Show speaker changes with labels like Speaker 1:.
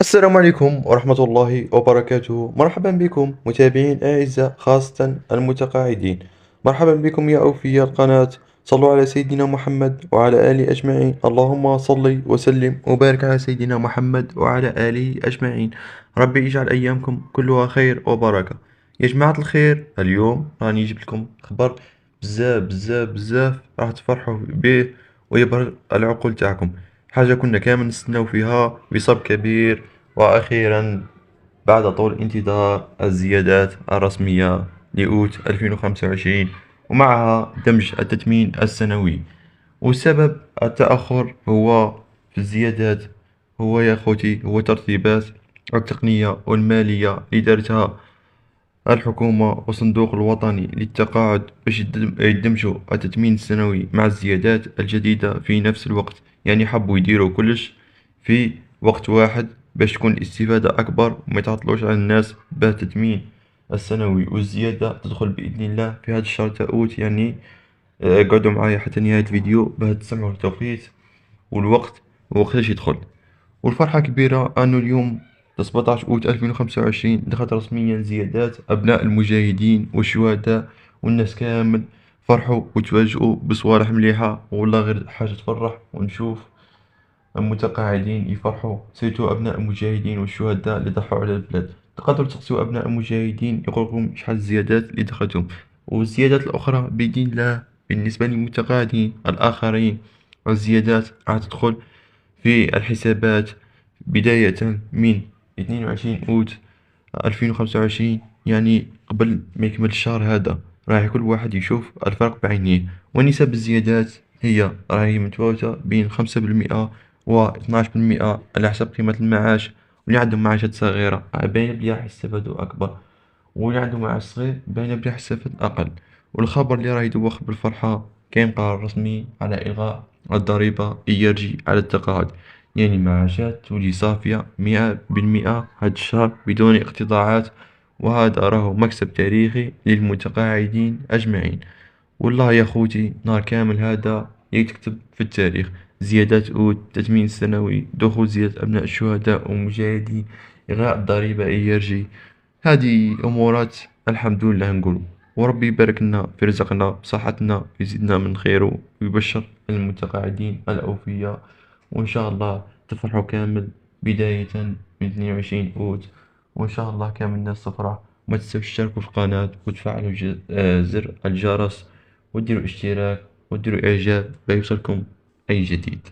Speaker 1: السلام عليكم ورحمة الله وبركاته. مرحبا بكم متابعين أعزاء، خاصة المتقاعدين. مرحبا بكم يا أوفياء القناة. صلوا على سيدنا محمد وعلى آله أجمعين. اللهم صل وسلم وبارك على سيدنا محمد وعلى آله أجمعين. ربي يجعل أيامكم كلها خير وبركة. يا جماعة الخير، اليوم راني جبت لكم خبر بزاف بزاف بزاف راح تفرحوا به ويبهر العقول تاعكم. حاجة كنا كامل نستناو فيها بصبر كبير، وأخيرا بعد طول انتظار الزيادات الرسمية لأوت 2025، ومعها دمج التثمين السنوي. وسبب التأخر هو في الزيادات، هو يا خوتي هو ترتيبات التقنية والمالية اللي دارتها الحكومة والصندوق الوطني للتقاعد باش يدمجوا التثمين السنوي مع الزيادات الجديدة في نفس الوقت. يعني حبوا يديروا كلش في وقت واحد باش تكون الاستفادة أكبر وما يتعطلوش على الناس، باه التثمين السنوي والزيادة تدخل بإذن الله في هذا الشهر تاوت. يعني قعدوا معايا حتى نهاية الفيديو باه تسمعوا التوقيت والوقت ووقتاش يدخل. والفرحة كبيرة أنه اليوم 17 أوت 2025 دخلت رسميا زيادات أبناء المجاهدين والشهداء، والناس كامل فرحوا وتفاجئوا بصوالح مليحة. والله غير حاجة تفرح ونشوف المتقاعدين يفرحوا، سيرتو أبناء المجاهدين والشهداء اللي ضحوا على البلاد. تقدروا تسقسوا أبناء المجاهدين يقولكم شحال الزيادات اللي دخلتهم، والزيادات الأخرى بإذن الله بالنسبة للمتقاعدين الآخرين. الزيادات راح تدخل في الحسابات بداية من 22 أوت 2025، يعني قبل ما يكمل الشهر هذا راح كل واحد يشوف الفرق بعينيه. ونسب الزيادات هي راهي متفاوتة بين 5% و12% على حسب قيمة المعاش. واللي عندهم معاشات صغيرة باين بلي راح يستفادوا أكبر، واللي عندهم معاش صغير باين بلي راح يستفاد أقل. والخبر اللي راه يدوخ بالفرحة، كاين قرار رسمي على إلغاء الضريبة إيرجي على التقاعد. يعني معاشات تولي صافية 100% هاد الشهر بدون اقتطاعات، وهذا راهو مكسب تاريخي للمتقاعدين أجمعين. والله يا خوتي نهار كامل هذا يكتب في التاريخ. زيادات أوت، تثمين سنوي، دخول زيادة أبناء الشهداء والمجاهدين، إلغاء الضريبة إيرجي. هذه أمورات الحمد لله نقول، وربي يبارك لنا في رزقنا بصحتنا ويزيدنا من خيره ويبشر المتقاعدين الأوفياء. وإن شاء الله تفرحوا كامل بداية من 22 أوت، وإن شاء الله كامل الناس تفرح. وما تنسوش تشتركوا في القناة وتفعلوا زر الجرس، وديروا اشتراك وديروا إعجاب بيوصلكم أي جديد.